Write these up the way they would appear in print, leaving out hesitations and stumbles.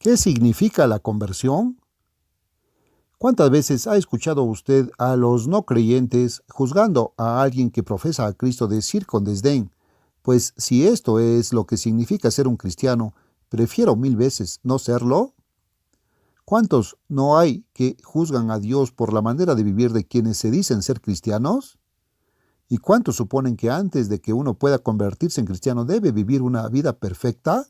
¿Qué significa la conversión? ¿Cuántas veces ha escuchado usted a los no creyentes juzgando a alguien que profesa a Cristo decir con desdén, pues si esto es lo que significa ser un cristiano, prefiero 1000 veces no serlo? ¿Cuántos no hay que juzgan a Dios por la manera de vivir de quienes se dicen ser cristianos? ¿Y cuántos suponen que antes de que uno pueda convertirse en cristiano debe vivir una vida perfecta?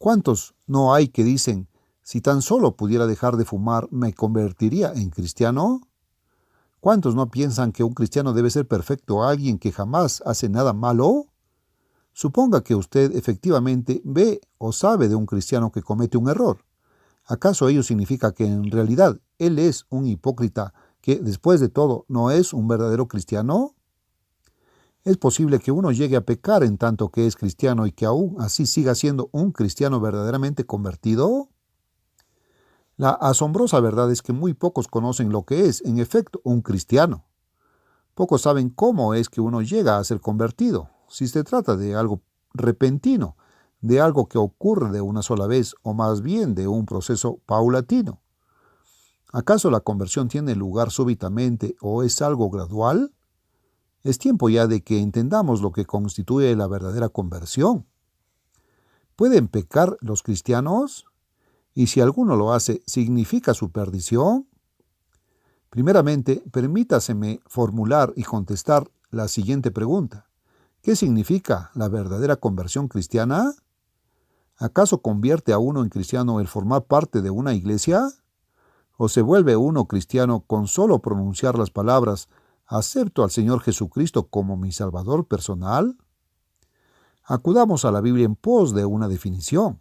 ¿Cuántos no hay que dicen, si tan solo pudiera dejar de fumar, me convertiría en cristiano? ¿Cuántos no piensan que un cristiano debe ser perfecto, alguien que jamás hace nada malo? Suponga que usted efectivamente ve o sabe de un cristiano que comete un error. ¿Acaso ello significa que en realidad él es un hipócrita que, después de todo, no es un verdadero cristiano? ¿Es posible que uno llegue a pecar en tanto que es cristiano y que aún así siga siendo un cristiano verdaderamente convertido? La asombrosa verdad es que muy pocos conocen lo que es, en efecto, un cristiano. Pocos saben cómo es que uno llega a ser convertido, si se trata de algo repentino, de algo que ocurre de una sola vez o más bien de un proceso paulatino. ¿Acaso la conversión tiene lugar súbitamente o es algo gradual? Es tiempo ya de que entendamos lo que constituye la verdadera conversión. ¿Pueden pecar los cristianos? Y si alguno lo hace, ¿significa su perdición? Primeramente, permítaseme formular y contestar la siguiente pregunta. ¿Qué significa la verdadera conversión cristiana? ¿Acaso convierte a uno en cristiano el formar parte de una iglesia? ¿O se vuelve uno cristiano con solo pronunciar las palabras ¿acepto al Señor Jesucristo como mi Salvador personal? Acudamos a la Biblia en pos de una definición.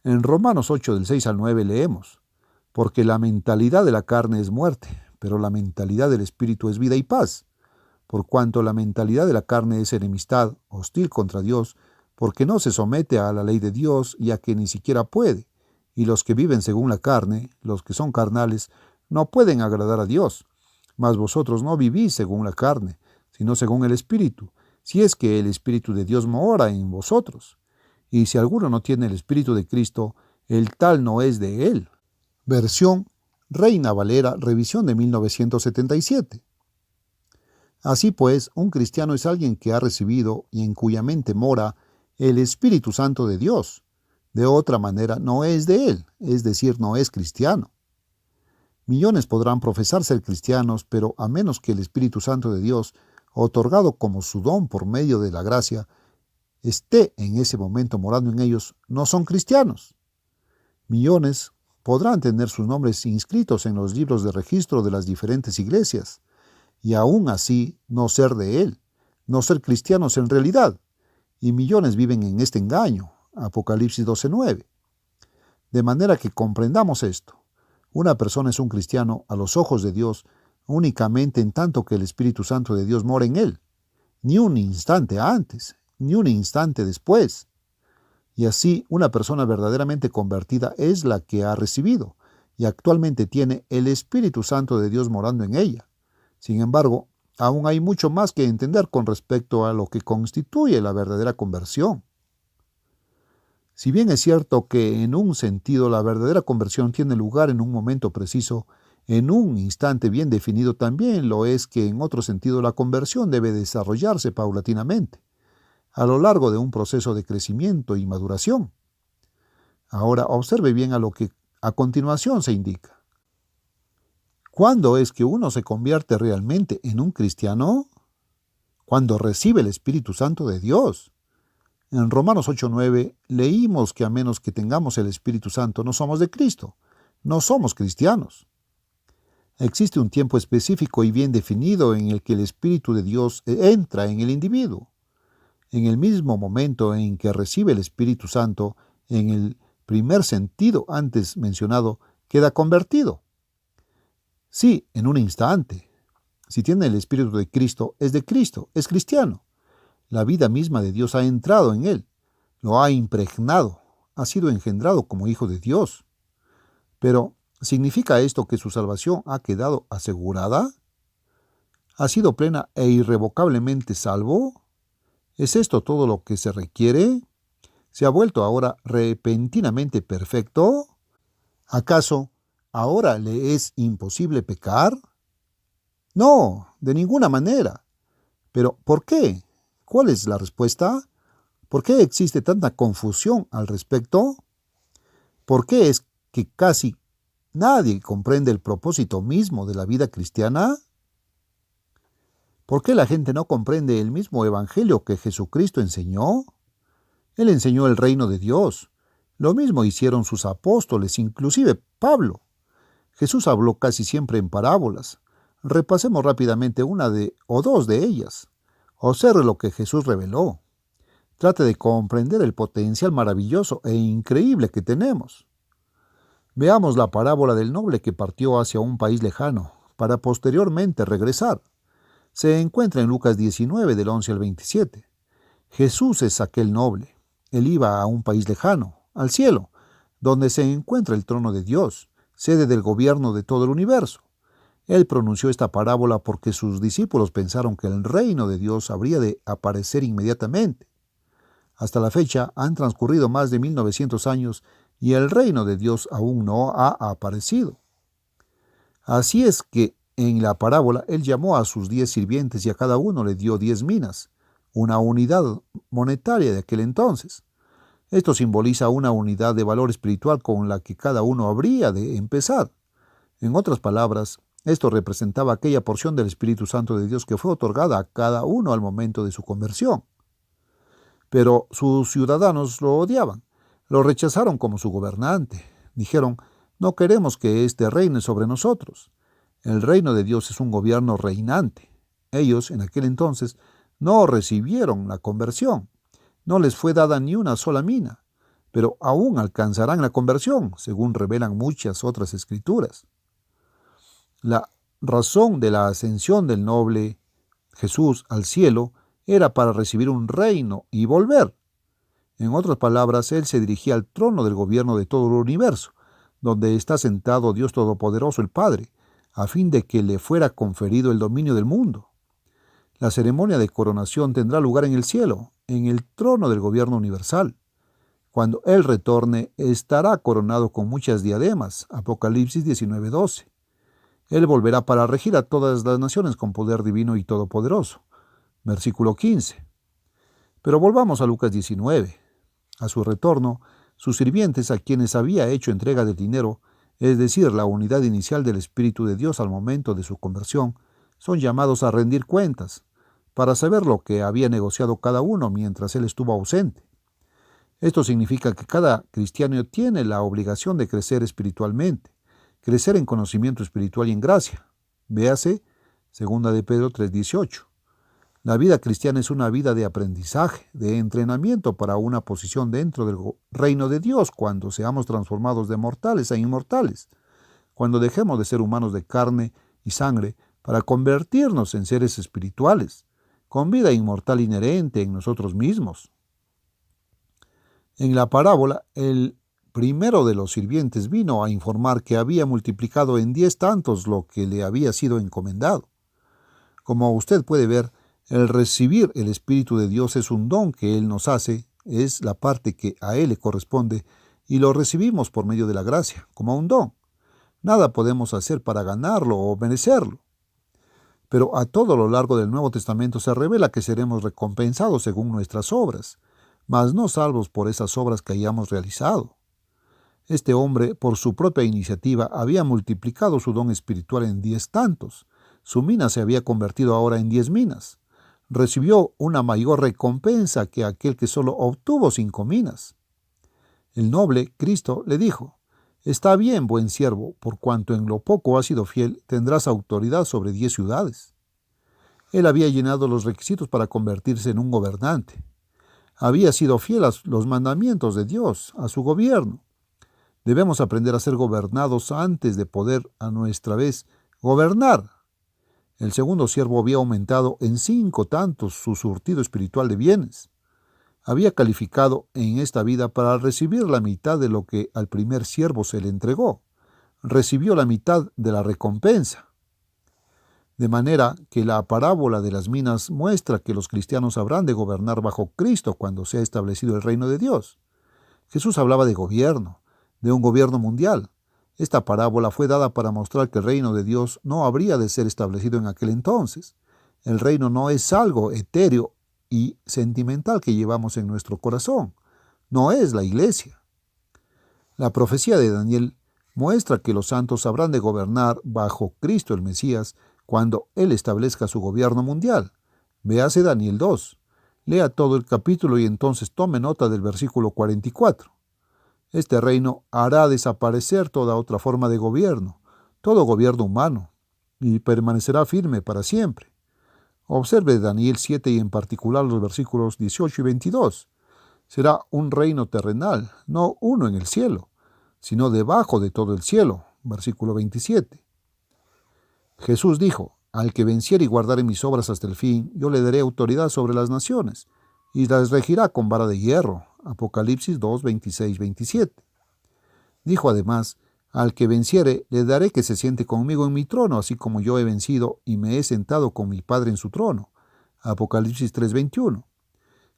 En Romanos 8, del 6 al 9 leemos, porque la mentalidad de la carne es muerte, pero la mentalidad del Espíritu es vida y paz. Por cuanto la mentalidad de la carne es enemistad, hostil contra Dios, porque no se somete a la ley de Dios, ya que ni siquiera puede. Y los que viven según la carne, los que son carnales, no pueden agradar a Dios. Mas vosotros no vivís según la carne, sino según el Espíritu, si es que el Espíritu de Dios mora en vosotros. Y si alguno no tiene el Espíritu de Cristo, el tal no es de él. Versión Reina Valera, revisión de 1977. Así pues, un cristiano es alguien que ha recibido y en cuya mente mora el Espíritu Santo de Dios. De otra manera, no es de él, es decir, no es cristiano. Millones podrán profesar ser cristianos, pero a menos que el Espíritu Santo de Dios, otorgado como su don por medio de la gracia, esté en ese momento morando en ellos, no son cristianos. Millones podrán tener sus nombres inscritos en los libros de registro de las diferentes iglesias, y aún así no ser de él, no ser cristianos en realidad, y millones viven en este engaño. Apocalipsis 12:9. De manera que comprendamos esto. Una persona es un cristiano a los ojos de Dios únicamente en tanto que el Espíritu Santo de Dios mora en él, ni un instante antes, ni un instante después. Y así una persona verdaderamente convertida es la que ha recibido y actualmente tiene el Espíritu Santo de Dios morando en ella. Sin embargo, aún hay mucho más que entender con respecto a lo que constituye la verdadera conversión. Si bien es cierto que en un sentido la verdadera conversión tiene lugar en un momento preciso, en un instante bien definido, también lo es que en otro sentido la conversión debe desarrollarse paulatinamente, a lo largo de un proceso de crecimiento y maduración. Ahora observe bien a lo que a continuación se indica. ¿Cuándo es que uno se convierte realmente en un cristiano? Cuando recibe el Espíritu Santo de Dios. En Romanos 8:9 leímos que a menos que tengamos el Espíritu Santo no somos de Cristo, no somos cristianos. Existe un tiempo específico y bien definido en el que el Espíritu de Dios entra en el individuo. En el mismo momento en que recibe el Espíritu Santo, en el primer sentido antes mencionado, queda convertido. Sí, en un instante. Si tiene el Espíritu de Cristo, es cristiano. La vida misma de Dios ha entrado en él, lo ha impregnado, ha sido engendrado como hijo de Dios. Pero, ¿significa esto que su salvación ha quedado asegurada? ¿Ha sido plena e irrevocablemente salvo? ¿Es esto todo lo que se requiere? ¿Se ha vuelto ahora repentinamente perfecto? ¿Acaso ahora le es imposible pecar? No, de ninguna manera. Pero ¿por qué? ¿Cuál es la respuesta? ¿Por qué existe tanta confusión al respecto? ¿Por qué es que casi nadie comprende el propósito mismo de la vida cristiana? ¿Por qué la gente no comprende el mismo evangelio que Jesucristo enseñó? Él enseñó el reino de Dios. Lo mismo hicieron sus apóstoles, inclusive Pablo. Jesús habló casi siempre en parábolas. Repasemos rápidamente una o dos de ellas. Observe lo que Jesús reveló. Trate de comprender el potencial maravilloso e increíble que tenemos. Veamos la parábola del noble que partió hacia un país lejano, para posteriormente regresar. Se encuentra en Lucas 19, del 11 al 27. Jesús es aquel noble. Él iba a un país lejano, al cielo, donde se encuentra el trono de Dios, sede del gobierno de todo el universo. Él pronunció esta parábola porque sus discípulos pensaron que el reino de Dios habría de aparecer inmediatamente. Hasta la fecha han transcurrido más de 1900 años y el reino de Dios aún no ha aparecido. Así es que en la parábola él llamó a sus 10 sirvientes y a cada uno le dio 10 minas, una unidad monetaria de aquel entonces. Esto simboliza una unidad de valor espiritual con la que cada uno habría de empezar. En otras palabras, esto representaba aquella porción del Espíritu Santo de Dios que fue otorgada a cada uno al momento de su conversión. Pero sus ciudadanos lo odiaban, lo rechazaron como su gobernante. Dijeron, no queremos que éste reine sobre nosotros. El reino de Dios es un gobierno reinante. Ellos, en aquel entonces, no recibieron la conversión. No les fue dada ni una sola mina, pero aún alcanzarán la conversión, según revelan muchas otras escrituras. La razón de la ascensión del noble Jesús al cielo era para recibir un reino y volver. En otras palabras, él se dirigía al trono del gobierno de todo el universo, donde está sentado Dios Todopoderoso, el Padre, a fin de que le fuera conferido el dominio del mundo. La ceremonia de coronación tendrá lugar en el cielo, en el trono del gobierno universal. Cuando él retorne, estará coronado con muchas diademas. Apocalipsis 19:12. Él volverá para regir a todas las naciones con poder divino y todopoderoso. Versículo 15. Pero volvamos a Lucas 19. A su retorno, sus sirvientes, a quienes había hecho entrega del dinero, es decir, la unidad inicial del Espíritu de Dios al momento de su conversión, son llamados a rendir cuentas, para saber lo que había negociado cada uno mientras él estuvo ausente. Esto significa que cada cristiano tiene la obligación de crecer espiritualmente, crecer en conocimiento espiritual y en gracia. Véase 2 de Pedro 3:18. La vida cristiana es una vida de aprendizaje, de entrenamiento para una posición dentro del reino de Dios cuando seamos transformados de mortales a inmortales, cuando dejemos de ser humanos de carne y sangre para convertirnos en seres espirituales, con vida inmortal inherente en nosotros mismos. En la parábola, el primero de los sirvientes vino a informar que había multiplicado en 10 tantos lo que le había sido encomendado. Como usted puede ver, el recibir el Espíritu de Dios es un don que Él nos hace, es la parte que a Él le corresponde, y lo recibimos por medio de la gracia, como un don. Nada podemos hacer para ganarlo o merecerlo. Pero a todo lo largo del Nuevo Testamento se revela que seremos recompensados según nuestras obras, mas no salvos por esas obras que hayamos realizado. Este hombre, por su propia iniciativa, había multiplicado su don espiritual en 10 tantos. Su mina se había convertido ahora en 10 minas. Recibió una mayor recompensa que aquel que solo obtuvo 5 minas. El noble, Cristo, le dijo, «Está bien, buen siervo, por cuanto en lo poco has sido fiel, tendrás autoridad sobre 10 ciudades». Él había llenado los requisitos para convertirse en un gobernante. Había sido fiel a los mandamientos de Dios, a su gobierno. Debemos aprender a ser gobernados antes de poder, a nuestra vez, gobernar. El segundo siervo había aumentado en 5 tantos su surtido espiritual de bienes. Había calificado en esta vida para recibir la mitad de lo que al primer siervo se le entregó. Recibió la mitad de la recompensa. De manera que la parábola de las minas muestra que los cristianos habrán de gobernar bajo Cristo cuando sea establecido el reino de Dios. Jesús hablaba de gobierno, de un gobierno mundial. Esta parábola fue dada para mostrar que el reino de Dios no habría de ser establecido en aquel entonces. El reino no es algo etéreo y sentimental que llevamos en nuestro corazón. No es la iglesia. La profecía de Daniel muestra que los santos habrán de gobernar bajo Cristo el Mesías cuando Él establezca su gobierno mundial. Véase Daniel 2. Lea todo el capítulo y entonces tome nota del versículo 44. Este reino hará desaparecer toda otra forma de gobierno, todo gobierno humano, y permanecerá firme para siempre. Observe Daniel 7 y en particular los versículos 18 y 22. Será un reino terrenal, no uno en el cielo, sino debajo de todo el cielo. Versículo 27. Jesús dijo: al que venciere y guardare mis obras hasta el fin, yo le daré autoridad sobre las naciones, y las regirá con vara de hierro. Apocalipsis 2, 26, 27. Dijo además: al que venciere, le daré que se siente conmigo en mi trono, así como yo he vencido y me he sentado con mi Padre en su trono. Apocalipsis 3, 21.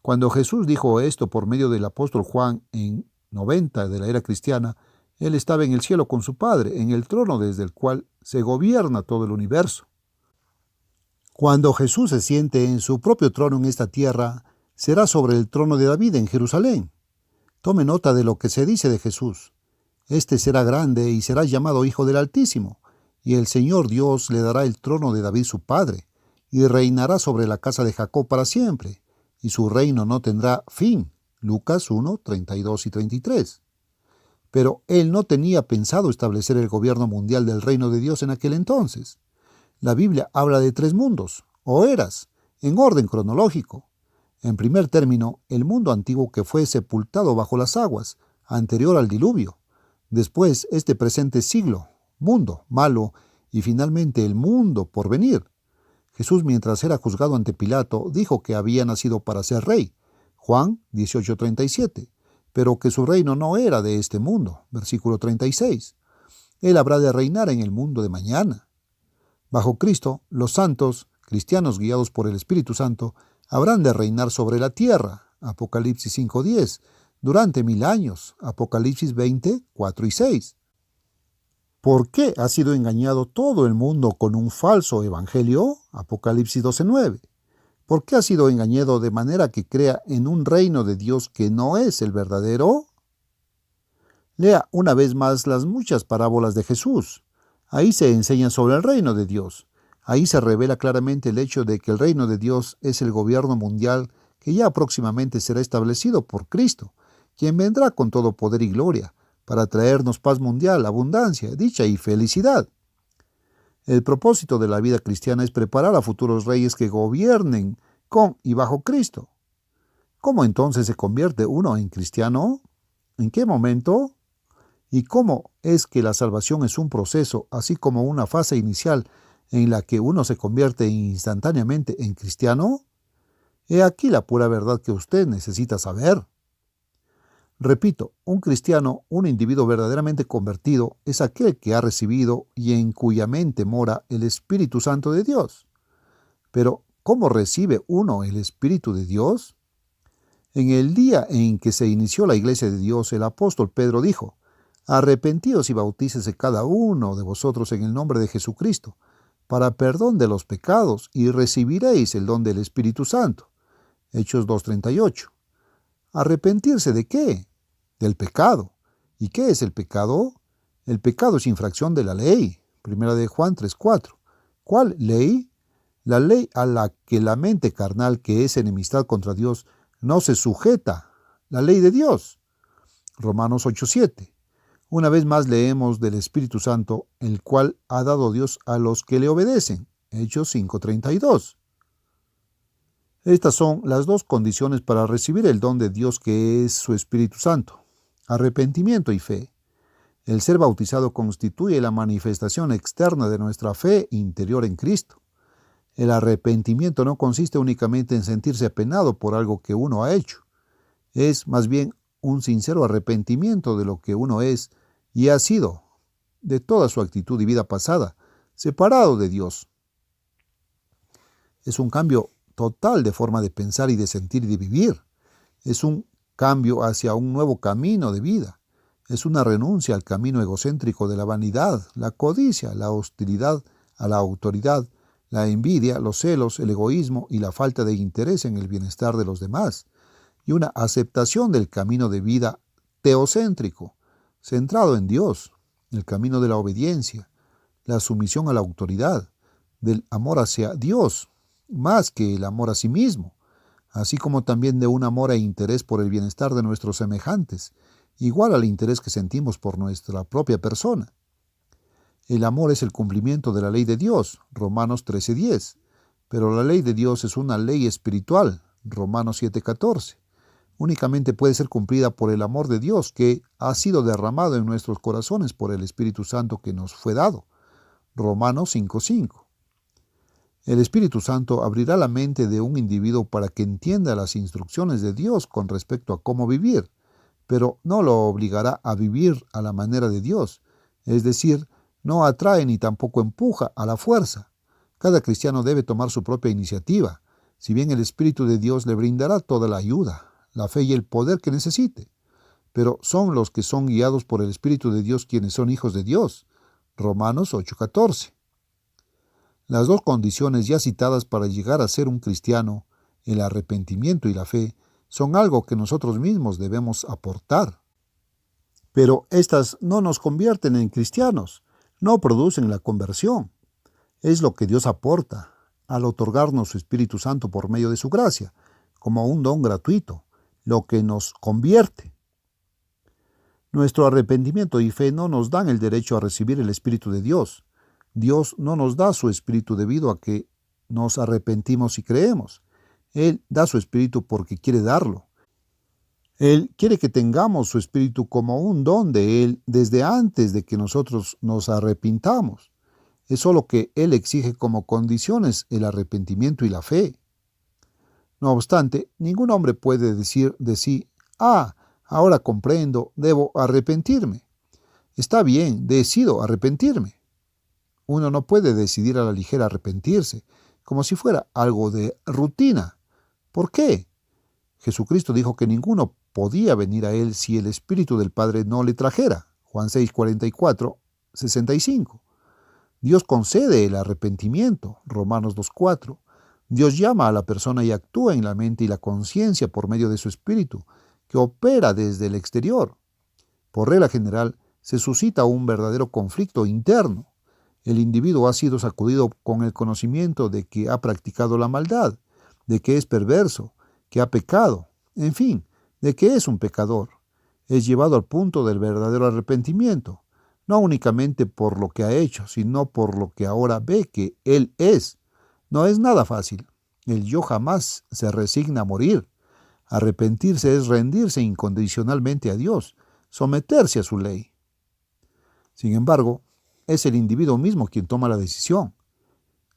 Cuando Jesús dijo esto por medio del apóstol Juan en 90 de la era cristiana, él estaba en el cielo con su Padre, en el trono desde el cual se gobierna todo el universo. Cuando Jesús se siente en su propio trono en esta tierra, será sobre el trono de David en Jerusalén. Tome nota de lo que se dice de Jesús. Este será grande y será llamado Hijo del Altísimo, y el Señor Dios le dará el trono de David su padre, y reinará sobre la casa de Jacob para siempre, y su reino no tendrá fin. Lucas 1, 32 y 33. Pero él no tenía pensado establecer el gobierno mundial del reino de Dios en aquel entonces. La Biblia habla de 3 mundos, o eras, en orden cronológico. En primer término, el mundo antiguo que fue sepultado bajo las aguas, anterior al diluvio. Después, este presente siglo, mundo malo, y finalmente el mundo por venir. Jesús, mientras era juzgado ante Pilato, dijo que había nacido para ser rey. Juan 18:37. Pero que su reino no era de este mundo. Versículo 36. Él habrá de reinar en el mundo de mañana. Bajo Cristo, los santos, cristianos guiados por el Espíritu Santo, habrán de reinar sobre la tierra. Apocalipsis 5:10. Durante 1000 años. Apocalipsis 20, 4 y 6. ¿Por qué ha sido engañado todo el mundo con un falso evangelio? Apocalipsis 12:9. ¿Por qué ha sido engañado de manera que crea en un reino de Dios que no es el verdadero? Lea una vez más las muchas parábolas de Jesús. Ahí se enseña sobre el reino de Dios. Ahí se revela claramente el hecho de que el reino de Dios es el gobierno mundial que ya próximamente será establecido por Cristo, quien vendrá con todo poder y gloria, para traernos paz mundial, abundancia, dicha y felicidad. El propósito de la vida cristiana es preparar a futuros reyes que gobiernen con y bajo Cristo. ¿Cómo entonces se convierte uno en cristiano? ¿En qué momento? ¿Y cómo es que la salvación es un proceso, así como una fase inicial en la que uno se convierte instantáneamente en cristiano? He aquí la pura verdad que usted necesita saber. Repito, un cristiano, un individuo verdaderamente convertido, es aquel que ha recibido y en cuya mente mora el Espíritu Santo de Dios. Pero, ¿cómo recibe uno el Espíritu de Dios? En el día en que se inició la Iglesia de Dios, el apóstol Pedro dijo: arrepentíos y bautícese cada uno de vosotros en el nombre de Jesucristo, para perdón de los pecados, y recibiréis el don del Espíritu Santo. Hechos 2:38. ¿Arrepentirse de qué? Del pecado. ¿Y qué es el pecado? El pecado es infracción de la ley. Primera de Juan 3:4. ¿Cuál ley? La ley a la que la mente carnal, que es enemistad contra Dios, no se sujeta. La ley de Dios. Romanos 8:7. Una vez más leemos del Espíritu Santo, el cual ha dado Dios a los que le obedecen. Hechos 5:32. Estas son las 2 condiciones para recibir el don de Dios, que es su Espíritu Santo: arrepentimiento y fe. El ser bautizado constituye la manifestación externa de nuestra fe interior en Cristo. El arrepentimiento no consiste únicamente en sentirse apenado por algo que uno ha hecho. Es más bien un sincero arrepentimiento de lo que uno es y ha sido, de toda su actitud y vida pasada, separado de Dios. Es un cambio total de forma de pensar y de sentir y de vivir. Es un cambio hacia un nuevo camino de vida. Es una renuncia al camino egocéntrico de la vanidad, la codicia, la hostilidad a la autoridad, la envidia, los celos, el egoísmo y la falta de interés en el bienestar de los demás, y una aceptación del camino de vida teocéntrico, centrado en Dios, el camino de la obediencia, la sumisión a la autoridad, del amor hacia Dios, más que el amor a sí mismo, así como también de un amor e interés por el bienestar de nuestros semejantes, igual al interés que sentimos por nuestra propia persona. El amor es el cumplimiento de la ley de Dios, Romanos 13:10, pero la ley de Dios es una ley espiritual, Romanos 7:14. Únicamente puede ser cumplida por el amor de Dios que ha sido derramado en nuestros corazones por el Espíritu Santo que nos fue dado, Romanos 5:5. El Espíritu Santo abrirá la mente de un individuo para que entienda las instrucciones de Dios con respecto a cómo vivir, pero no lo obligará a vivir a la manera de Dios, es decir, no atrae ni tampoco empuja a la fuerza. Cada cristiano debe tomar su propia iniciativa, si bien el Espíritu de Dios le brindará toda la ayuda, la fe y el poder que necesite. Pero son los que son guiados por el Espíritu de Dios quienes son hijos de Dios. Romanos 8:14. Las dos condiciones ya citadas para llegar a ser un cristiano, el arrepentimiento y la fe, son algo que nosotros mismos debemos aportar. Pero estas no nos convierten en cristianos, no producen la conversión. Es lo que Dios aporta al otorgarnos su Espíritu Santo por medio de su gracia, como un don gratuito, lo que nos convierte. Nuestro arrepentimiento y fe no nos dan el derecho a recibir el Espíritu de Dios. Dios no nos da su Espíritu debido a que nos arrepentimos y creemos. Él da su Espíritu porque quiere darlo. Él quiere que tengamos su Espíritu como un don de Él desde antes de que nosotros nos arrepintamos. Es solo que Él exige como condiciones el arrepentimiento y la fe. No obstante, ningún hombre puede decir de sí, ahora comprendo, debo arrepentirme. Está bien, decido arrepentirme. Uno no puede decidir a la ligera arrepentirse, como si fuera algo de rutina. ¿Por qué? Jesucristo dijo que ninguno podía venir a Él si el Espíritu del Padre no le trajera. Juan 6:44, 65. Dios concede el arrepentimiento. Romanos 2:4. Dios llama a la persona y actúa en la mente y la conciencia por medio de su Espíritu, que opera desde el exterior. Por regla general, se suscita un verdadero conflicto interno. El individuo ha sido sacudido con el conocimiento de que ha practicado la maldad, de que es perverso, que ha pecado, en fin, de que es un pecador. Es llevado al punto del verdadero arrepentimiento, no únicamente por lo que ha hecho, sino por lo que ahora ve que él es. No es nada fácil. El yo jamás se resigna a morir. Arrepentirse es rendirse incondicionalmente a Dios, someterse a su ley. Sin embargo, es el individuo mismo quien toma la decisión.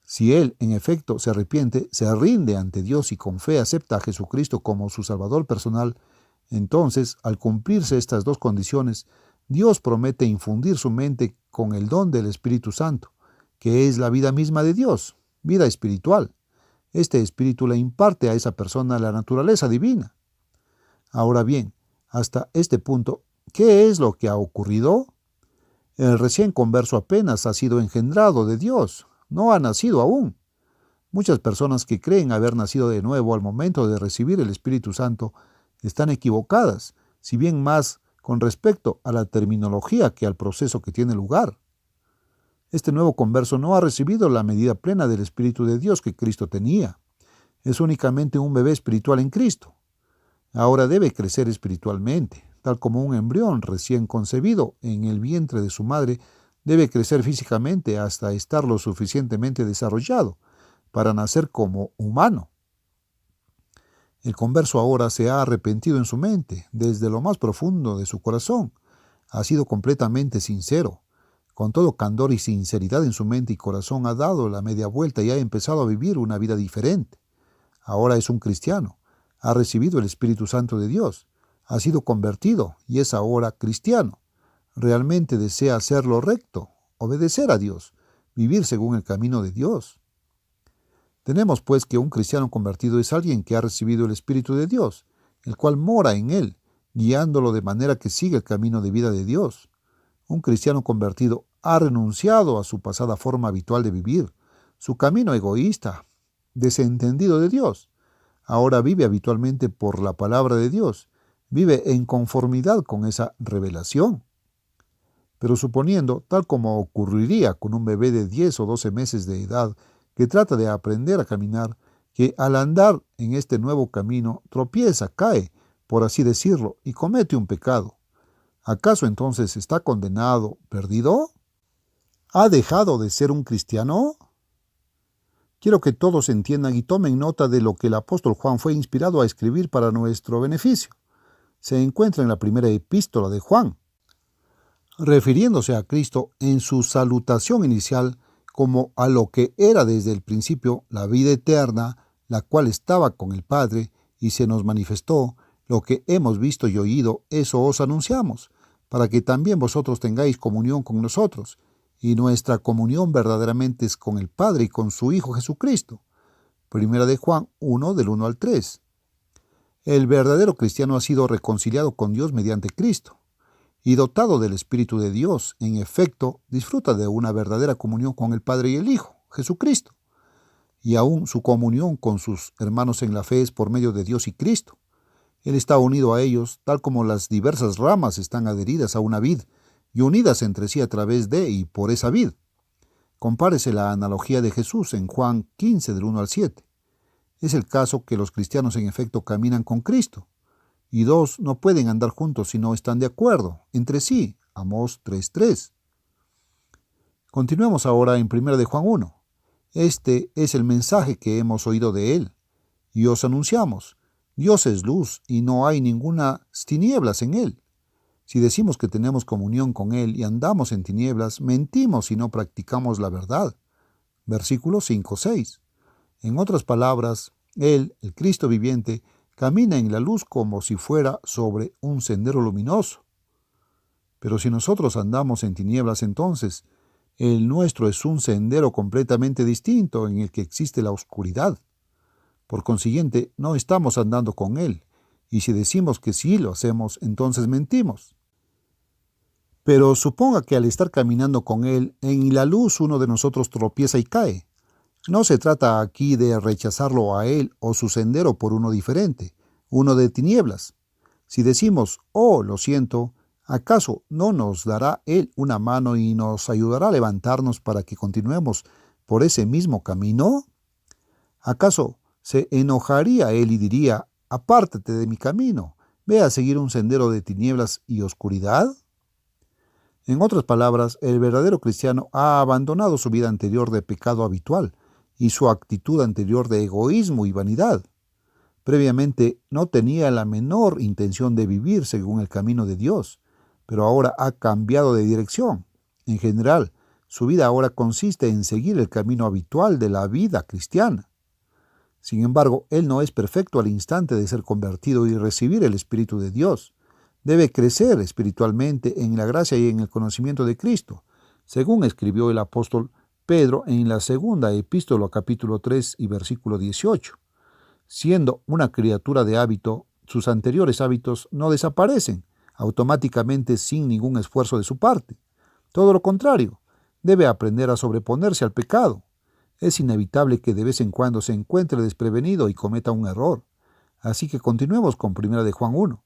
Si él, en efecto, se arrepiente, se rinde ante Dios y con fe acepta a Jesucristo como su Salvador personal, entonces, al cumplirse estas dos condiciones, Dios promete infundir su mente con el don del Espíritu Santo, que es la vida misma de Dios, vida espiritual. Este espíritu le imparte a esa persona la naturaleza divina. Ahora bien, hasta este punto, ¿qué es lo que ha ocurrido? El recién converso apenas ha sido engendrado de Dios, no ha nacido aún. Muchas personas que creen haber nacido de nuevo al momento de recibir el Espíritu Santo están equivocadas, si bien más con respecto a la terminología que al proceso que tiene lugar. Este nuevo converso no ha recibido la medida plena del Espíritu de Dios que Cristo tenía. Es únicamente un bebé espiritual en Cristo. Ahora debe crecer espiritualmente, tal como un embrión recién concebido en el vientre de su madre debe crecer físicamente hasta estar lo suficientemente desarrollado para nacer como humano. El converso ahora se ha arrepentido en su mente, desde lo más profundo de su corazón. Ha sido completamente sincero. Con todo candor y sinceridad en su mente y corazón ha dado la media vuelta y ha empezado a vivir una vida diferente. Ahora es un cristiano. Ha recibido el Espíritu Santo de Dios. Ha sido convertido y es ahora cristiano. Realmente desea hacer lo recto, obedecer a Dios, vivir según el camino de Dios. Tenemos pues que un cristiano convertido es alguien que ha recibido el Espíritu de Dios, el cual mora en él, guiándolo de manera que siga el camino de vida de Dios. Un cristiano convertido ha renunciado a su pasada forma habitual de vivir, su camino egoísta, desentendido de Dios. Ahora vive habitualmente por la palabra de Dios, vive en conformidad con esa revelación. Pero suponiendo, tal como ocurriría con un bebé de 10 o 12 meses de edad que trata de aprender a caminar, que al andar en este nuevo camino tropieza, cae, por así decirlo, y comete un pecado. ¿Acaso entonces está condenado, perdido? ¿Ha dejado de ser un cristiano? Quiero que todos entiendan y tomen nota de lo que el apóstol Juan fue inspirado a escribir para nuestro beneficio. Se encuentra en la primera epístola de Juan, refiriéndose a Cristo en su salutación inicial como a lo que era desde el principio la vida eterna, la cual estaba con el Padre y se nos manifestó. Lo que hemos visto y oído, eso os anunciamos, para que también vosotros tengáis comunión con nosotros, y nuestra comunión verdaderamente es con el Padre y con su Hijo Jesucristo. Primera de Juan 1, del 1 al 3. El verdadero cristiano ha sido reconciliado con Dios mediante Cristo, y dotado del Espíritu de Dios, en efecto, disfruta de una verdadera comunión con el Padre y el Hijo, Jesucristo. Y aún su comunión con sus hermanos en la fe es por medio de Dios y Cristo. Él está unido a ellos, tal como las diversas ramas están adheridas a una vid y unidas entre sí a través de y por esa vid. Compárese la analogía de Jesús en Juan 15, del 1 al 7. Es el caso que los cristianos en efecto caminan con Cristo, y dos no pueden andar juntos si no están de acuerdo entre sí. Amós 3:3. Continuemos ahora en 1 de Juan 1. Este es el mensaje que hemos oído de él, y os anunciamos. Dios es luz, y no hay ninguna tinieblas en él. Si decimos que tenemos comunión con él y andamos en tinieblas, mentimos y no practicamos la verdad. Versículo 5:6. En otras palabras, él, el Cristo viviente, camina en la luz como si fuera sobre un sendero luminoso. Pero si nosotros andamos en tinieblas, entonces el nuestro es un sendero completamente distinto en el que existe la oscuridad. Por consiguiente, no estamos andando con él, y si decimos que sí lo hacemos, entonces mentimos. Pero suponga que al estar caminando con él, en la luz uno de nosotros tropieza y cae. No se trata aquí de rechazarlo a él o su sendero por uno diferente, uno de tinieblas. Si decimos, oh, lo siento, ¿acaso no nos dará él una mano y nos ayudará a levantarnos para que continuemos por ese mismo camino? ¿Acaso se enojaría él y diría, apártate de mi camino, ve a seguir un sendero de tinieblas y oscuridad? En otras palabras, el verdadero cristiano ha abandonado su vida anterior de pecado habitual y su actitud anterior de egoísmo y vanidad. Previamente no tenía la menor intención de vivir según el camino de Dios, pero ahora ha cambiado de dirección. En general, su vida ahora consiste en seguir el camino habitual de la vida cristiana. Sin embargo, él no es perfecto al instante de ser convertido y recibir el Espíritu de Dios. Debe crecer espiritualmente en la gracia y en el conocimiento de Cristo, según escribió el apóstol Pedro en la segunda epístola, capítulo 3 y versículo 18. Siendo una criatura de hábito, sus anteriores hábitos no desaparecen automáticamente sin ningún esfuerzo de su parte. Todo lo contrario, debe aprender a sobreponerse al pecado. Es inevitable que de vez en cuando se encuentre desprevenido y cometa un error. Así que continuemos con 1 de Juan 1.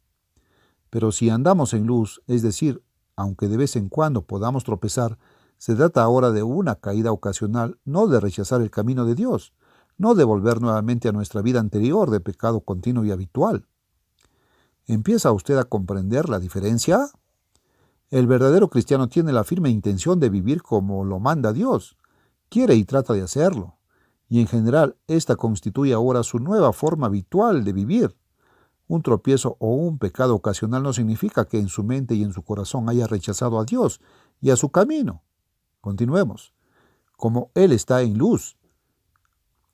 Pero si andamos en luz, es decir, aunque de vez en cuando podamos tropezar, se trata ahora de una caída ocasional, no de rechazar el camino de Dios, no de volver nuevamente a nuestra vida anterior de pecado continuo y habitual. ¿Empieza usted a comprender la diferencia? El verdadero cristiano tiene la firme intención de vivir como lo manda Dios. Quiere y trata de hacerlo. Y en general, esta constituye ahora su nueva forma habitual de vivir. Un tropiezo o un pecado ocasional no significa que en su mente y en su corazón haya rechazado a Dios y a su camino. Continuemos. Como Él está en luz.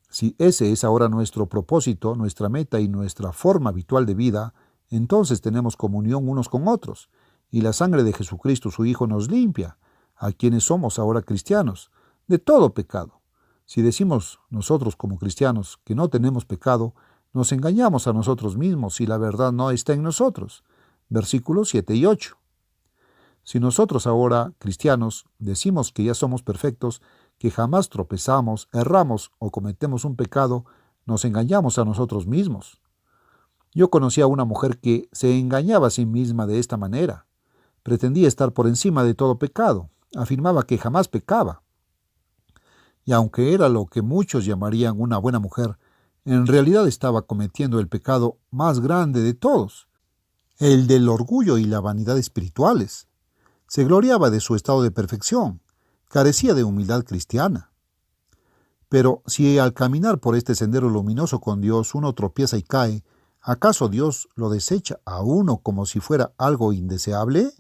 Si ese es ahora nuestro propósito, nuestra meta y nuestra forma habitual de vida, entonces tenemos comunión unos con otros, y la sangre de Jesucristo, su Hijo, nos limpia, a quienes somos ahora cristianos, de todo pecado. Si decimos nosotros como cristianos que no tenemos pecado, Nos engañamos a nosotros mismos y la verdad no está en nosotros. Versículos 7 y 8. Si nosotros ahora, cristianos, decimos que ya somos perfectos, que jamás tropezamos, erramos o cometemos un pecado, nos engañamos a nosotros mismos. Yo conocí a una mujer que se engañaba a sí misma de esta manera. Pretendía estar por encima de todo pecado. Afirmaba que jamás pecaba. Y aunque era lo que muchos llamarían una buena mujer, en realidad estaba cometiendo el pecado más grande de todos, el del orgullo y la vanidad espirituales. Se gloriaba de su estado de perfección, carecía de humildad cristiana. Pero si al caminar por este sendero luminoso con Dios uno tropieza y cae, ¿acaso Dios lo desecha a uno como si fuera algo indeseable?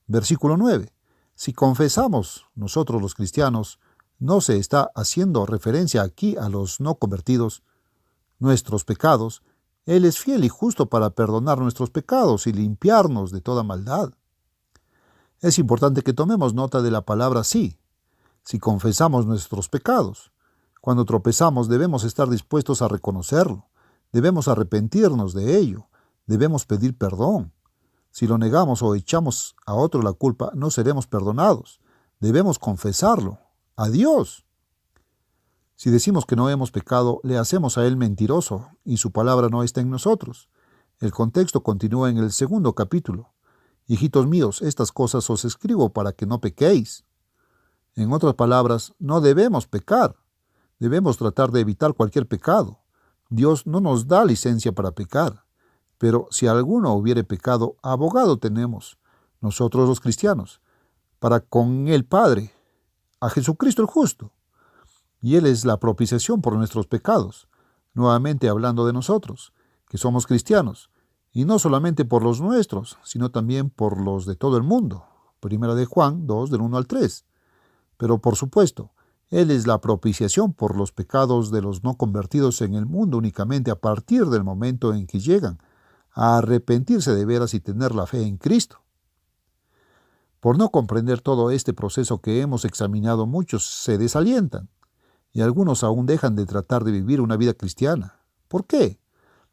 Versículo 9. Si confesamos, nosotros los cristianos, no se está haciendo referencia aquí a los no convertidos, nuestros pecados, Él es fiel y justo para perdonar nuestros pecados y limpiarnos de toda maldad. Es importante que tomemos nota de la palabra sí. Si confesamos nuestros pecados, cuando tropezamos debemos estar dispuestos a reconocerlo, debemos arrepentirnos de ello, debemos pedir perdón. Si lo negamos o echamos a otro la culpa, no seremos perdonados. Debemos confesarlo a Dios. Si decimos que no hemos pecado, le hacemos a Él mentiroso y su palabra no está en nosotros. El contexto continúa en el 2º capítulo. Hijitos míos, estas cosas os escribo para que no pequéis. En otras palabras, no debemos pecar. Debemos tratar de evitar cualquier pecado. Dios no nos da licencia para pecar. Pero si alguno hubiere pecado, abogado tenemos, nosotros los cristianos, para con el Padre, a Jesucristo el justo. Y Él es la propiciación por nuestros pecados, nuevamente hablando de nosotros, que somos cristianos, y no solamente por los nuestros, sino también por los de todo el mundo. Primera de Juan 2, del 1 al 3. Pero por supuesto, Él es la propiciación por los pecados de los no convertidos en el mundo únicamente a partir del momento en que llegan a arrepentirse de veras y tener la fe en Cristo. Por no comprender todo este proceso que hemos examinado, muchos se desalientan y algunos aún dejan de tratar de vivir una vida cristiana. ¿Por qué?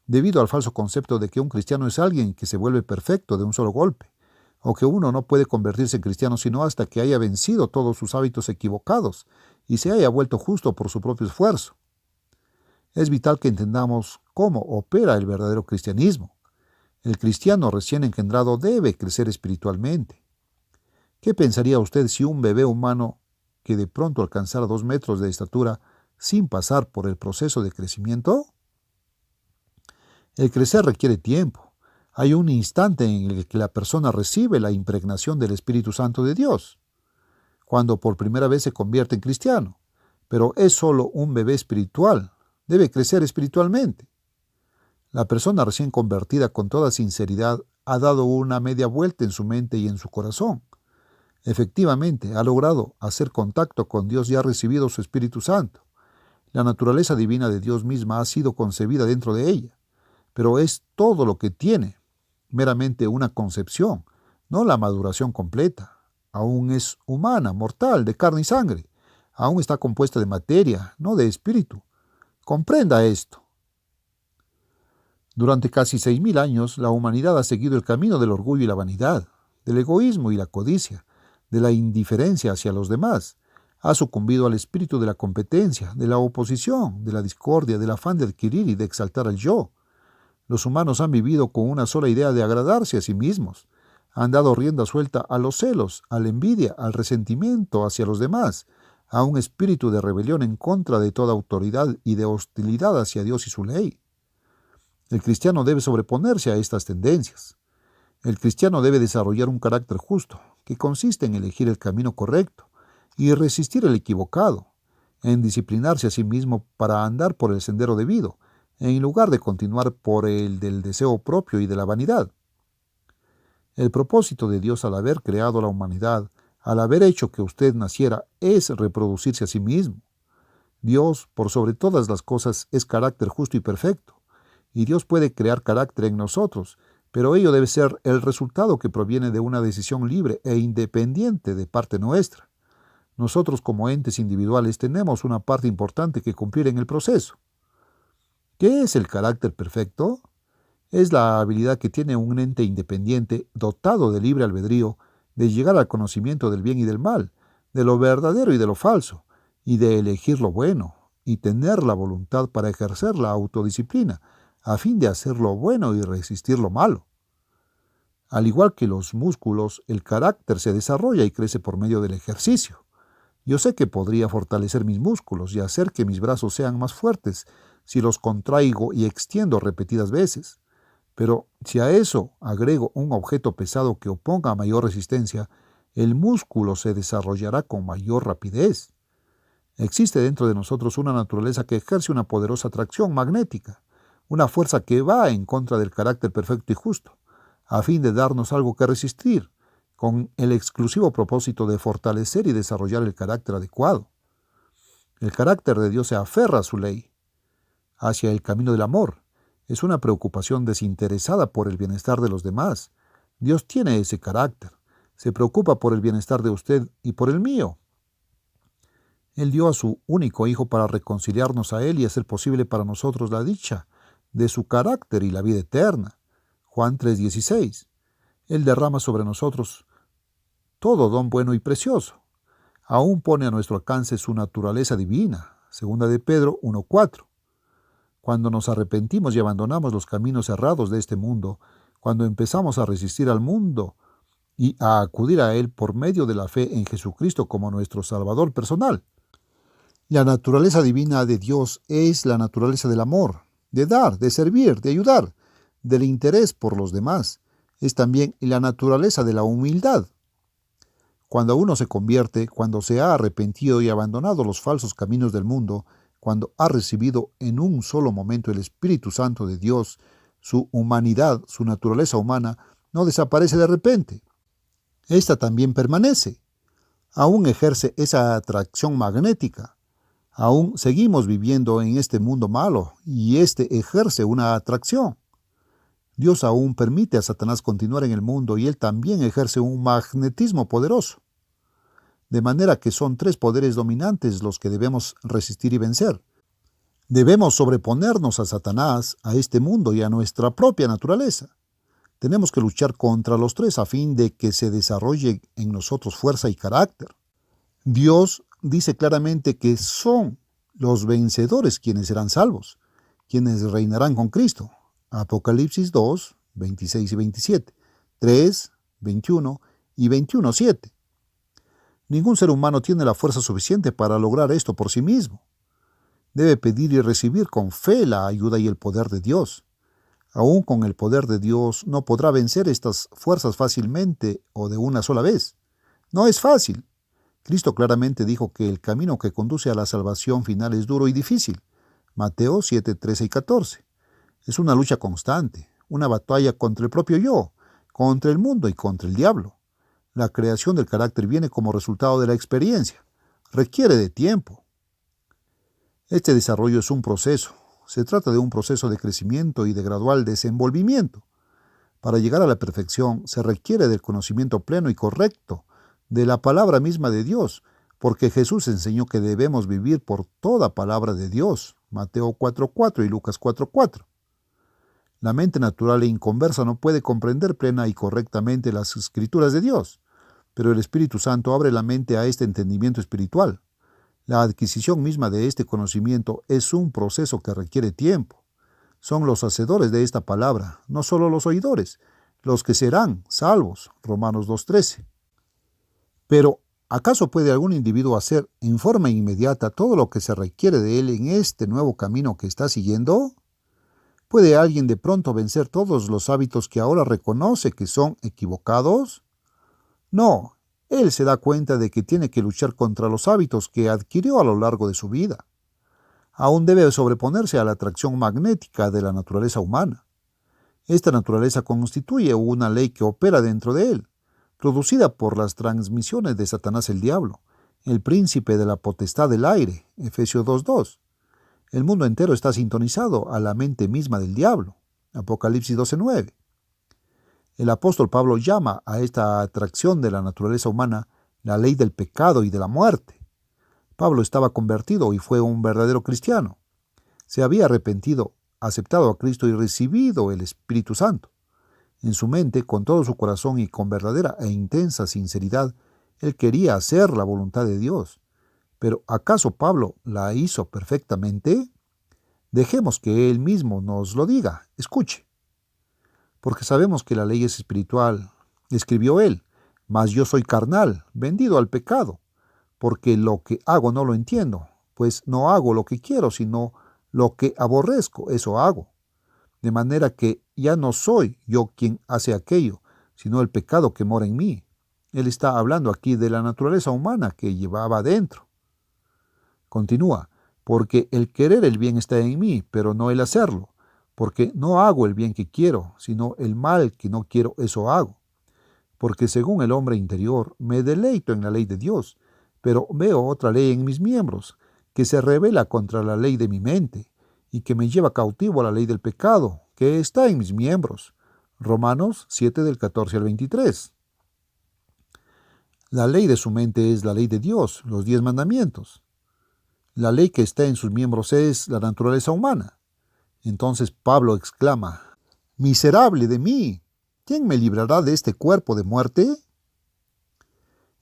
Debido al falso concepto de que un cristiano es alguien que se vuelve perfecto de un solo golpe, o que uno no puede convertirse en cristiano sino hasta que haya vencido todos sus hábitos equivocados y se haya vuelto justo por su propio esfuerzo. Es vital que entendamos cómo opera el verdadero cristianismo. El cristiano recién engendrado debe crecer espiritualmente. ¿Qué pensaría usted si un bebé humano que de pronto alcanzara 2 metros de estatura sin pasar por el proceso de crecimiento? El crecer requiere tiempo. Hay un instante en el que la persona recibe la impregnación del Espíritu Santo de Dios, cuando por primera vez se convierte en cristiano, pero es solo un bebé espiritual. Debe crecer espiritualmente. La persona recién convertida con toda sinceridad ha dado una media vuelta en su mente y en su corazón. Efectivamente, ha logrado hacer contacto con Dios y ha recibido su Espíritu Santo. La naturaleza divina de Dios misma ha sido concebida dentro de ella, pero es todo lo que tiene, meramente una concepción, no la maduración completa. Aún es humana, mortal, de carne y sangre. Aún está compuesta de materia, no de espíritu. Comprenda esto. Durante casi 6.000 años, la humanidad ha seguido el camino del orgullo y la vanidad, del egoísmo y la codicia, de la indiferencia hacia los demás. Ha sucumbido al espíritu de la competencia, de la oposición, de la discordia, del afán de adquirir y de exaltar al yo. Los humanos han vivido con una sola idea de agradarse a sí mismos. Han dado rienda suelta a los celos, a la envidia, al resentimiento hacia los demás, a un espíritu de rebelión en contra de toda autoridad y de hostilidad hacia Dios y su ley. El cristiano debe sobreponerse a estas tendencias. El cristiano debe desarrollar un carácter justo, que consiste en elegir el camino correcto y resistir el equivocado, en disciplinarse a sí mismo para andar por el sendero debido, en lugar de continuar por el del deseo propio y de la vanidad. El propósito de Dios al haber creado la humanidad, al haber hecho que usted naciera, es reproducirse a sí mismo. Dios, por sobre todas las cosas, es carácter justo y perfecto, y Dios puede crear carácter en nosotros, pero ello debe ser el resultado que proviene de una decisión libre e independiente de parte nuestra. Nosotros como entes individuales tenemos una parte importante que cumplir en el proceso. ¿Qué es el carácter perfecto? Es la habilidad que tiene un ente independiente, dotado de libre albedrío, de llegar al conocimiento del bien y del mal, de lo verdadero y de lo falso, y de elegir lo bueno, y tener la voluntad para ejercer la autodisciplina, a fin de hacer lo bueno y resistir lo malo. Al igual que los músculos, el carácter se desarrolla y crece por medio del ejercicio. Yo sé que podría fortalecer mis músculos y hacer que mis brazos sean más fuertes si los contraigo y extiendo repetidas veces. Pero si a eso agrego un objeto pesado que oponga mayor resistencia, el músculo se desarrollará con mayor rapidez. Existe dentro de nosotros una naturaleza que ejerce una poderosa atracción magnética, una fuerza que va en contra del carácter perfecto y justo, a fin de darnos algo que resistir, con el exclusivo propósito de fortalecer y desarrollar el carácter adecuado. El carácter de Dios se aferra a su ley, hacia el camino del amor. Es una preocupación desinteresada por el bienestar de los demás. Dios tiene ese carácter. Se preocupa por el bienestar de usted y por el mío. Él dio a su único Hijo para reconciliarnos a Él y hacer posible para nosotros la dicha de su carácter y la vida eterna. Juan 3:16. Él derrama sobre nosotros todo don bueno y precioso. Aún pone a nuestro alcance su naturaleza divina. Segunda de Pedro 1:4. Cuando nos arrepentimos y abandonamos los caminos errados de este mundo, cuando empezamos a resistir al mundo y a acudir a Él por medio de la fe en Jesucristo como nuestro Salvador personal. La naturaleza divina de Dios es la naturaleza del amor, de dar, de servir, de ayudar, del interés por los demás. Es también la naturaleza de la humildad. Cuando uno se convierte, cuando se ha arrepentido y abandonado los falsos caminos del mundo, cuando ha recibido en un solo momento el Espíritu Santo de Dios, su humanidad, su naturaleza humana, no desaparece de repente. Esta también permanece. Aún ejerce esa atracción magnética. Aún seguimos viviendo en este mundo malo y éste ejerce una atracción. Dios aún permite a Satanás continuar en el mundo y él también ejerce un magnetismo poderoso. De manera que son tres poderes dominantes los que debemos resistir y vencer. Debemos sobreponernos a Satanás, a este mundo y a nuestra propia naturaleza. Tenemos que luchar contra los tres a fin de que se desarrolle en nosotros fuerza y carácter. Dios dice claramente que son los vencedores quienes serán salvos, quienes reinarán con Cristo. Apocalipsis 2, 26 y 27, 3, 21 y 21:7. Ningún ser humano tiene la fuerza suficiente para lograr esto por sí mismo. Debe pedir y recibir con fe la ayuda y el poder de Dios. Aún con el poder de Dios no podrá vencer estas fuerzas fácilmente o de una sola vez. No es fácil. Cristo claramente dijo que el camino que conduce a la salvación final es duro y difícil. Mateo 7, 13 y 14. Es una lucha constante, una batalla contra el propio yo, contra el mundo y contra el diablo. La creación del carácter viene como resultado de la experiencia. Requiere de tiempo. Este desarrollo es un proceso. Se trata de un proceso de crecimiento y de gradual desenvolvimiento. Para llegar a la perfección se requiere del conocimiento pleno y correcto de la palabra misma de Dios, porque Jesús enseñó que debemos vivir por toda palabra de Dios. Mateo 4:4 y Lucas 4:4. La mente natural e inconversa no puede comprender plena y correctamente las escrituras de Dios, pero el Espíritu Santo abre la mente a este entendimiento espiritual. La adquisición misma de este conocimiento es un proceso que requiere tiempo. Son los hacedores de esta palabra, no solo los oidores, los que serán salvos. Romanos 2:13. Pero, ¿acaso puede algún individuo hacer en forma inmediata todo lo que se requiere de él en este nuevo camino que está siguiendo? ¿Puede alguien de pronto vencer todos los hábitos que ahora reconoce que son equivocados? No. Él se da cuenta de que tiene que luchar contra los hábitos que adquirió a lo largo de su vida. Aún debe sobreponerse a la atracción magnética de la naturaleza humana. Esta naturaleza constituye una ley que opera dentro de él, producida por las transmisiones de Satanás el diablo, el príncipe de la potestad del aire, Efesios 2:2. El mundo entero está sintonizado a la mente misma del diablo, Apocalipsis 12:9. El apóstol Pablo llama a esta atracción de la naturaleza humana la ley del pecado y de la muerte. Pablo estaba convertido y fue un verdadero cristiano. Se había arrepentido aceptado a Cristo y recibido el Espíritu Santo. En su mente, con todo su corazón y con verdadera e intensa sinceridad, él quería hacer la voluntad de Dios. Pero ¿acaso Pablo la hizo perfectamente? Dejemos que él mismo nos lo diga. Escuche. Porque sabemos que la ley es espiritual, escribió él, mas yo soy carnal, vendido al pecado, porque lo que hago no lo entiendo, pues no hago lo que quiero, sino lo que aborrezco, eso hago. De manera que ya no soy yo quien hace aquello, sino el pecado que mora en mí. Él está hablando aquí de la naturaleza humana que llevaba dentro. Continúa, porque el querer el bien está en mí, pero no el hacerlo, porque no hago el bien que quiero, sino el mal que no quiero, eso hago. Porque según el hombre interior, me deleito en la ley de Dios, pero veo otra ley en mis miembros, que se rebela contra la ley de mi mente, y que me lleva cautivo a la ley del pecado, que está en mis miembros. Romanos 7 del 14 al 23. La ley de su mente es la ley de Dios, los 10 mandamientos. La ley que está en sus miembros es la naturaleza humana. Entonces Pablo exclama, «¡Miserable de mí! ¿Quién me librará de este cuerpo de muerte?»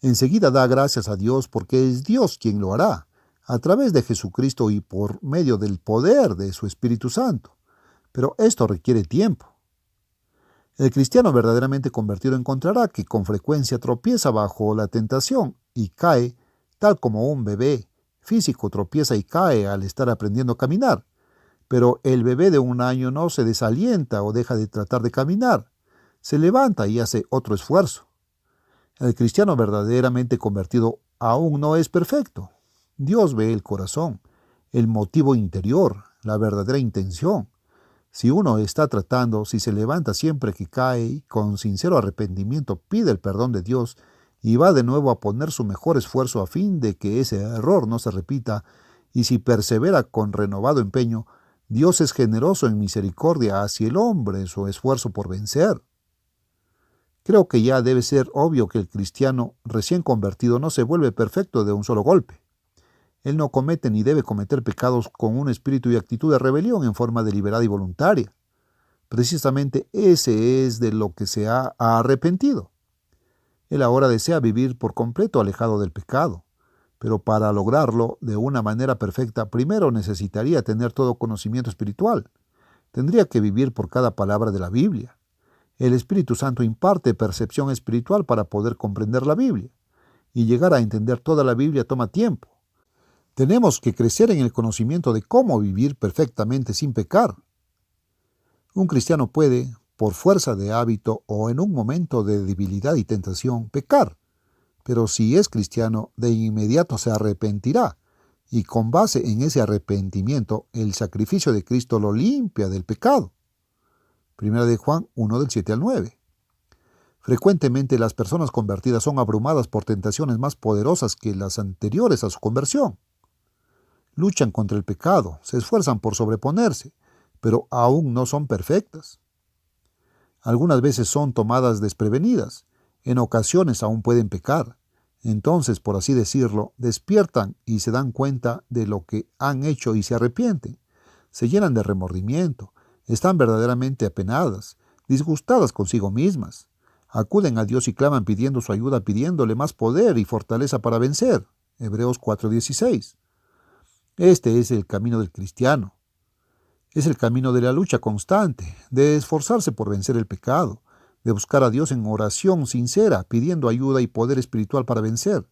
Enseguida da gracias a Dios porque es Dios quien lo hará, a través de Jesucristo y por medio del poder de su Espíritu Santo. Pero esto requiere tiempo. El cristiano verdaderamente convertido encontrará que con frecuencia tropieza bajo la tentación y cae, tal como un bebé físico tropieza y cae al estar aprendiendo a caminar. Pero el bebé de 1 año no se desalienta o deja de tratar de caminar. Se levanta y hace otro esfuerzo. El cristiano verdaderamente convertido aún no es perfecto. Dios ve el corazón, el motivo interior, la verdadera intención. Si uno está tratando, si se levanta siempre que cae y con sincero arrepentimiento pide el perdón de Dios y va de nuevo a poner su mejor esfuerzo a fin de que ese error no se repita, y si persevera con renovado empeño, Dios es generoso en misericordia hacia el hombre en su esfuerzo por vencer. Creo que ya debe ser obvio que el cristiano recién convertido no se vuelve perfecto de un solo golpe. Él no comete ni debe cometer pecados con un espíritu y actitud de rebelión en forma deliberada y voluntaria. Precisamente ese es de lo que se ha arrepentido. Él ahora desea vivir por completo alejado del pecado, pero para lograrlo de una manera perfecta, primero necesitaría tener todo conocimiento espiritual. Tendría que vivir por cada palabra de la Biblia. El Espíritu Santo imparte percepción espiritual para poder comprender la Biblia, y llegar a entender toda la Biblia toma tiempo. Tenemos que crecer en el conocimiento de cómo vivir perfectamente sin pecar. Un cristiano puede, por fuerza de hábito o en un momento de debilidad y tentación, pecar, pero si es cristiano, de inmediato se arrepentirá, y con base en ese arrepentimiento, el sacrificio de Cristo lo limpia del pecado. 1 de Juan 1 del 7 al 9. Frecuentemente las personas convertidas son abrumadas por tentaciones más poderosas que las anteriores a su conversión. Luchan contra el pecado, se esfuerzan por sobreponerse, pero aún no son perfectas. Algunas veces son tomadas desprevenidas, en ocasiones aún pueden pecar. Entonces, por así decirlo, despiertan y se dan cuenta de lo que han hecho y se arrepienten. Se llenan de remordimiento, están verdaderamente apenadas, disgustadas consigo mismas. Acuden a Dios y claman pidiendo su ayuda, pidiéndole más poder y fortaleza para vencer. Hebreos 4:16. Este es el camino del cristiano. Es el camino de la lucha constante, de esforzarse por vencer el pecado, de buscar a Dios en oración sincera, pidiendo ayuda y poder espiritual para vencer.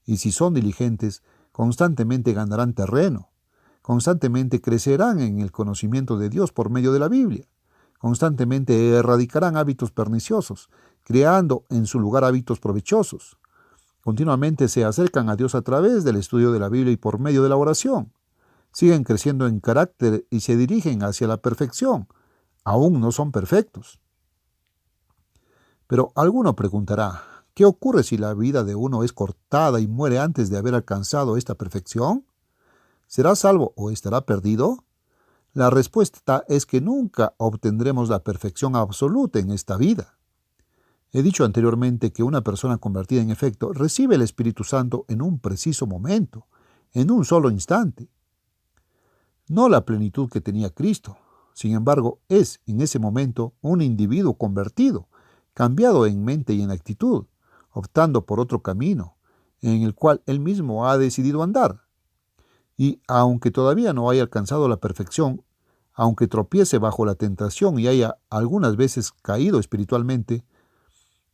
Y si son diligentes, constantemente ganarán terreno, constantemente crecerán en el conocimiento de Dios por medio de la Biblia, constantemente erradicarán hábitos perniciosos, creando en su lugar hábitos provechosos. Continuamente se acercan a Dios a través del estudio de la Biblia y por medio de la oración. Siguen creciendo en carácter y se dirigen hacia la perfección. Aún no son perfectos. Pero alguno preguntará, ¿qué ocurre si la vida de uno es cortada y muere antes de haber alcanzado esta perfección? ¿Será salvo o estará perdido? La respuesta es que nunca obtendremos la perfección absoluta en esta vida. He dicho anteriormente que una persona convertida en efecto recibe el Espíritu Santo en un preciso momento, en un solo instante. No la plenitud que tenía Cristo. sin embargo, es en ese momento un individuo convertido, cambiado en mente y en actitud, optando por otro camino, en el cual él mismo ha decidido andar. Y aunque todavía no haya alcanzado la perfección, aunque tropiece bajo la tentación y haya algunas veces caído espiritualmente,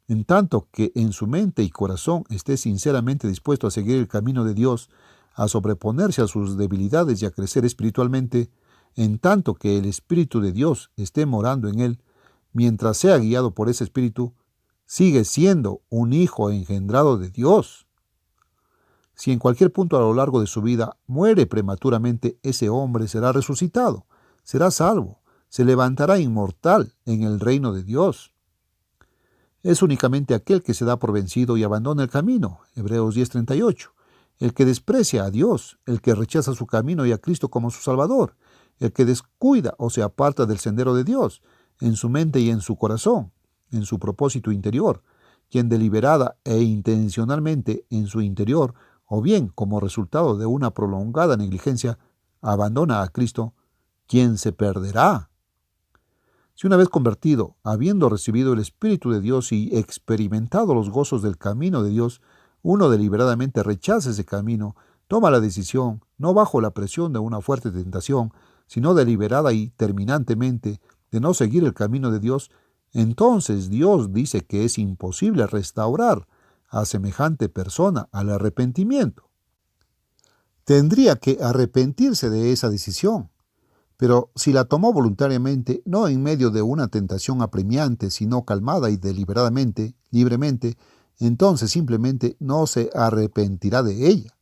en tanto que en su mente y corazón esté sinceramente dispuesto a seguir el camino de Dios, a sobreponerse a sus debilidades y a crecer espiritualmente, en tanto que el Espíritu de Dios esté morando en él, mientras sea guiado por ese Espíritu, sigue siendo un hijo engendrado de Dios. Si en cualquier punto a lo largo de su vida muere prematuramente, ese hombre será resucitado, será salvo, se levantará inmortal en el reino de Dios. Es únicamente aquel que se da por vencido y abandona el camino, Hebreos 10:38, el que desprecia a Dios, el que rechaza su camino y a Cristo como su Salvador, el que descuida o se aparta del sendero de Dios, en su mente y en su corazón, en su propósito interior, quien deliberada e intencionalmente en su interior, o bien como resultado de una prolongada negligencia, abandona a Cristo, quien se perderá. Si una vez convertido, habiendo recibido el Espíritu de Dios y experimentado los gozos del camino de Dios, uno deliberadamente rechaza ese camino, toma la decisión, no bajo la presión de una fuerte tentación, sino deliberada y terminantemente de no seguir el camino de Dios, entonces Dios dice que es imposible restaurar a semejante persona al arrepentimiento. Tendría que arrepentirse de esa decisión. Pero si la tomó voluntariamente, no en medio de una tentación apremiante, sino calmada y deliberadamente, libremente, entonces simplemente no se arrepentirá de ella.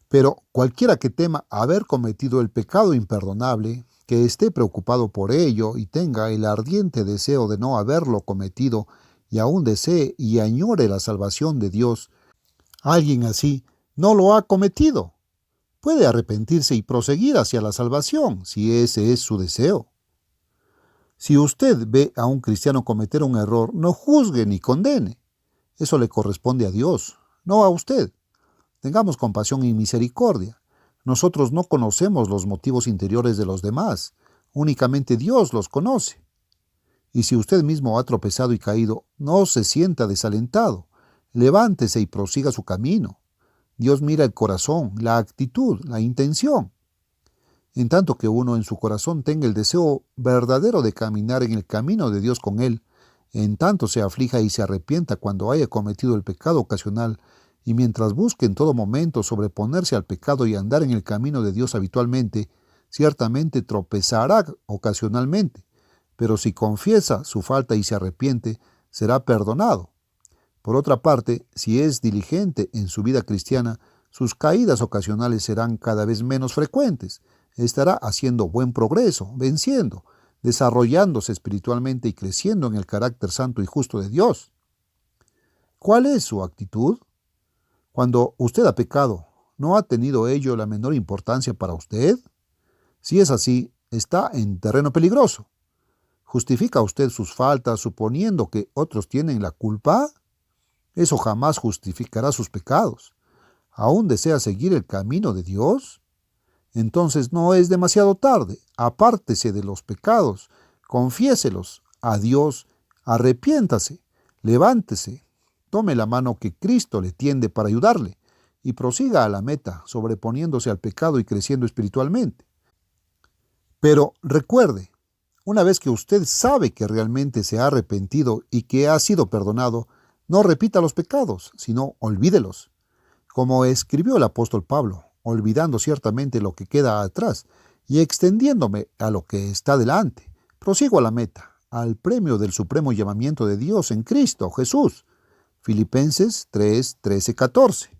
Pero cualquiera que tema haber cometido el pecado imperdonable, que esté preocupado por ello y tenga el ardiente deseo de no haberlo cometido y aún desee y añore la salvación de Dios, alguien así no lo ha cometido. Puede arrepentirse y proseguir hacia la salvación, si ese es su deseo. Si usted ve a un cristiano cometer un error, no juzgue ni condene. Eso le corresponde a Dios, no a usted. Tengamos compasión y misericordia. Nosotros no conocemos los motivos interiores de los demás, únicamente Dios los conoce. Y si usted mismo ha tropezado y caído, no se sienta desalentado. Levántese y prosiga su camino. Dios mira el corazón, la actitud, la intención. En tanto que uno en su corazón tenga el deseo verdadero de caminar en el camino de Dios con Él, en tanto se aflija y se arrepienta cuando haya cometido el pecado ocasional, y mientras busque en todo momento sobreponerse al pecado y andar en el camino de Dios habitualmente, ciertamente tropezará ocasionalmente, pero si confiesa su falta y se arrepiente, será perdonado. Por otra parte, si es diligente en su vida cristiana, sus caídas ocasionales serán cada vez menos frecuentes. Estará haciendo buen progreso, venciendo, desarrollándose espiritualmente y creciendo en el carácter santo y justo de Dios. ¿Cuál es su actitud? Cuando usted ha pecado, ¿no ha tenido ello la menor importancia para usted? Si es así, está en terreno peligroso. ¿Justifica usted sus faltas suponiendo que otros tienen la culpa? Eso jamás justificará sus pecados. ¿Aún desea seguir el camino de Dios? Entonces no es demasiado tarde. Apártese de los pecados, confiéselos a Dios, arrepiéntase, levántese, tome la mano que Cristo le tiende para ayudarle y prosiga a la meta, sobreponiéndose al pecado y creciendo espiritualmente. Pero recuerde, una vez que usted sabe que realmente se ha arrepentido y que ha sido perdonado, no repita los pecados, sino olvídelos. Como escribió el apóstol Pablo, olvidando ciertamente lo que queda atrás y extendiéndome a lo que está delante, prosigo a la meta, al premio del supremo llamamiento de Dios en Cristo Jesús. Filipenses 3:13-14.